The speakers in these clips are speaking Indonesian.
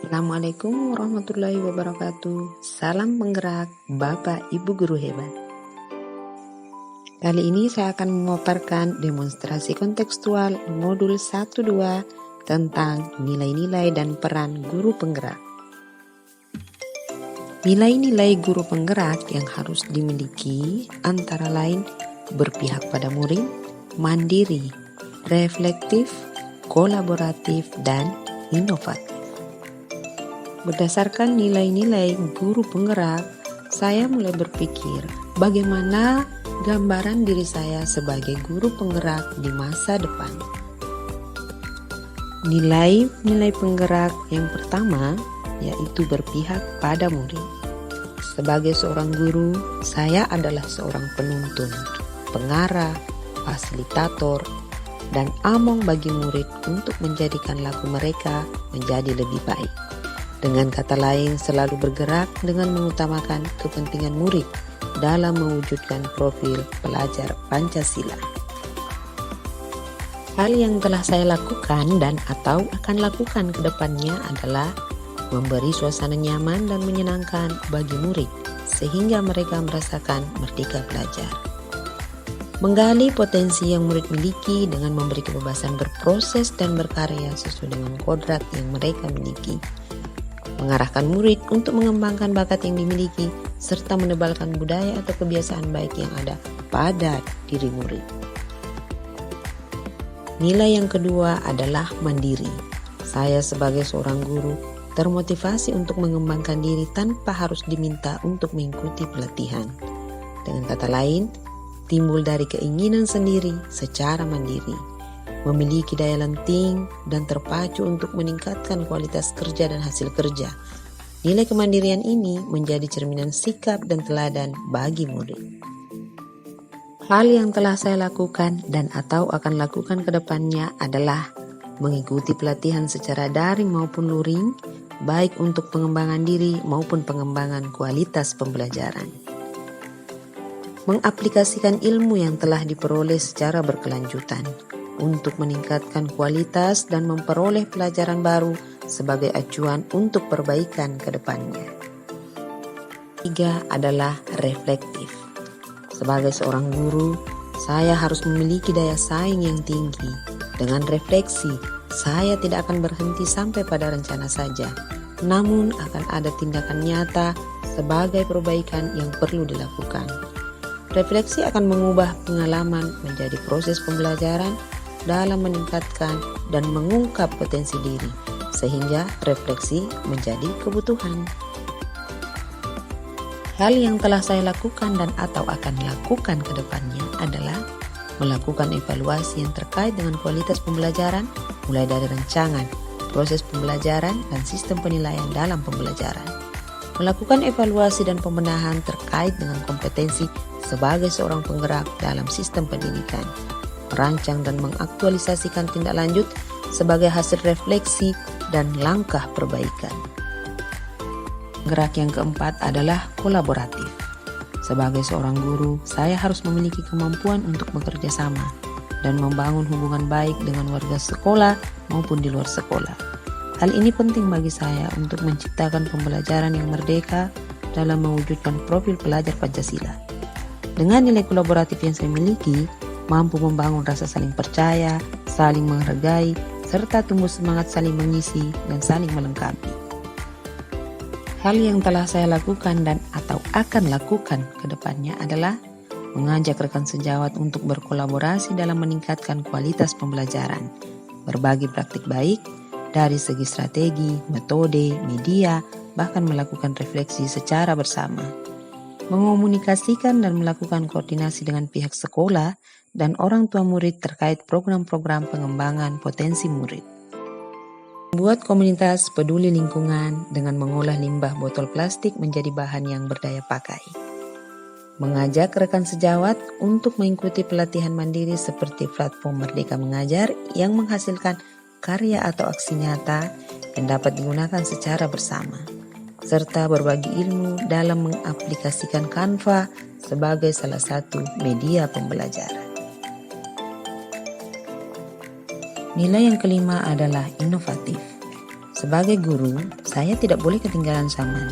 Assalamualaikum warahmatullahi wabarakatuh. Salam penggerak Bapak Ibu Guru hebat. Kali ini saya akan memaparkan demonstrasi kontekstual modul 1-2 tentang nilai-nilai dan peran guru penggerak. Nilai-nilai guru penggerak yang harus dimiliki antara lain berpihak pada murid, mandiri, reflektif, kolaboratif, dan inovatif. Berdasarkan nilai-nilai guru penggerak, saya mulai berpikir bagaimana gambaran diri saya sebagai guru penggerak di masa depan. Nilai-nilai penggerak yang pertama yaitu berpihak pada murid. Sebagai seorang guru, saya adalah seorang penuntun, pengarah, fasilitator, dan among bagi murid untuk menjadikan laku mereka menjadi lebih baik. Dengan kata lain, selalu bergerak dengan mengutamakan kepentingan murid dalam mewujudkan profil pelajar Pancasila. Hal yang telah saya lakukan dan atau akan lakukan ke depannya adalah memberi suasana nyaman dan menyenangkan bagi murid sehingga mereka merasakan merdeka belajar. Menggali potensi yang murid miliki dengan memberi kebebasan berproses dan berkarya sesuai dengan kodrat yang mereka miliki. Mengarahkan murid untuk mengembangkan bakat yang dimiliki, serta menebalkan budaya atau kebiasaan baik yang ada pada diri murid. Nilai yang kedua adalah mandiri. Saya sebagai seorang guru termotivasi untuk mengembangkan diri tanpa harus diminta untuk mengikuti pelatihan. Dengan kata lain, timbul dari keinginan sendiri secara mandiri. Memiliki daya lenting dan terpacu untuk meningkatkan kualitas kerja dan hasil kerja. Nilai kemandirian ini menjadi cerminan sikap dan teladan bagi murid. Hal yang telah saya lakukan dan atau akan lakukan ke depannya adalah mengikuti pelatihan secara daring maupun luring, baik untuk pengembangan diri maupun pengembangan kualitas pembelajaran. Mengaplikasikan ilmu yang telah diperoleh secara berkelanjutan untuk meningkatkan kualitas dan memperoleh pelajaran baru sebagai acuan untuk perbaikan ke depannya. Tiga adalah reflektif. Sebagai seorang guru, saya harus memiliki daya saing yang tinggi. Dengan refleksi, saya tidak akan berhenti sampai pada rencana saja, namun akan ada tindakan nyata sebagai perbaikan yang perlu dilakukan. Refleksi akan mengubah pengalaman menjadi proses pembelajaran dalam meningkatkan dan mengungkap potensi diri, sehingga refleksi menjadi kebutuhan. Hal yang telah saya lakukan dan atau akan lakukan ke depannya adalah melakukan evaluasi yang terkait dengan kualitas pembelajaran, mulai dari rancangan, proses pembelajaran, dan sistem penilaian dalam pembelajaran. Melakukan evaluasi dan pembenahan terkait dengan kompetensi sebagai seorang penggerak dalam sistem pendidikan. Merancang dan mengaktualisasikan tindak lanjut sebagai hasil refleksi dan langkah perbaikan. Gerak yang keempat adalah kolaboratif. Sebagai seorang guru, saya harus memiliki kemampuan untuk bekerja sama dan membangun hubungan baik dengan warga sekolah maupun di luar sekolah. Hal ini penting bagi saya untuk menciptakan pembelajaran yang merdeka dalam mewujudkan profil pelajar Pancasila. Dengan nilai kolaboratif yang saya miliki, mampu membangun rasa saling percaya, saling menghargai, serta tumbuh semangat saling mengisi dan saling melengkapi. Hal yang telah saya lakukan dan atau akan lakukan ke depannya adalah mengajak rekan sejawat untuk berkolaborasi dalam meningkatkan kualitas pembelajaran, berbagi praktik baik dari segi strategi, metode, media, bahkan melakukan refleksi secara bersama. Mengomunikasikan dan melakukan koordinasi dengan pihak sekolah dan orang tua murid terkait program-program pengembangan potensi murid. Membuat komunitas peduli lingkungan dengan mengolah limbah botol plastik menjadi bahan yang berdaya pakai. Mengajak rekan sejawat untuk mengikuti pelatihan mandiri seperti platform Merdeka Mengajar yang menghasilkan karya atau aksi nyata yang dapat digunakan secara bersama. Serta berbagi ilmu dalam mengaplikasikan Canva sebagai salah satu media pembelajaran. Nilai yang kelima adalah inovatif. Sebagai guru, saya tidak boleh ketinggalan zaman.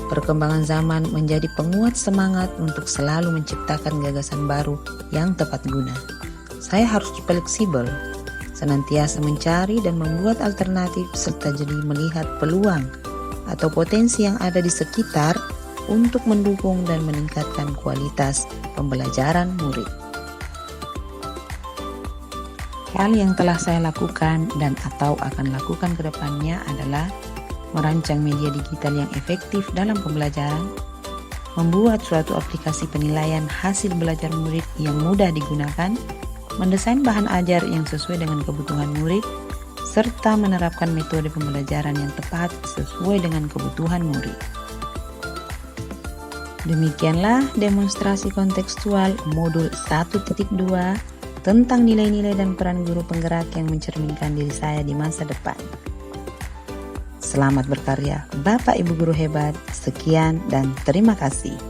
Perkembangan zaman menjadi penguat semangat untuk selalu menciptakan gagasan baru yang tepat guna. Saya harus fleksibel, senantiasa mencari dan membuat alternatif serta jadi melihat peluang atau potensi yang ada di sekitar untuk mendukung dan meningkatkan kualitas pembelajaran murid. Hal yang telah saya lakukan dan atau akan lakukan ke depannya adalah merancang media digital yang efektif dalam pembelajaran, membuat suatu aplikasi penilaian hasil belajar murid yang mudah digunakan, mendesain bahan ajar yang sesuai dengan kebutuhan murid, serta menerapkan metode pembelajaran yang tepat sesuai dengan kebutuhan murid. Demikianlah demonstrasi kontekstual modul 1.2 tentang nilai-nilai dan peran guru penggerak yang mencerminkan diri saya di masa depan. Selamat berkarya, Bapak Ibu guru hebat. Sekian dan terima kasih.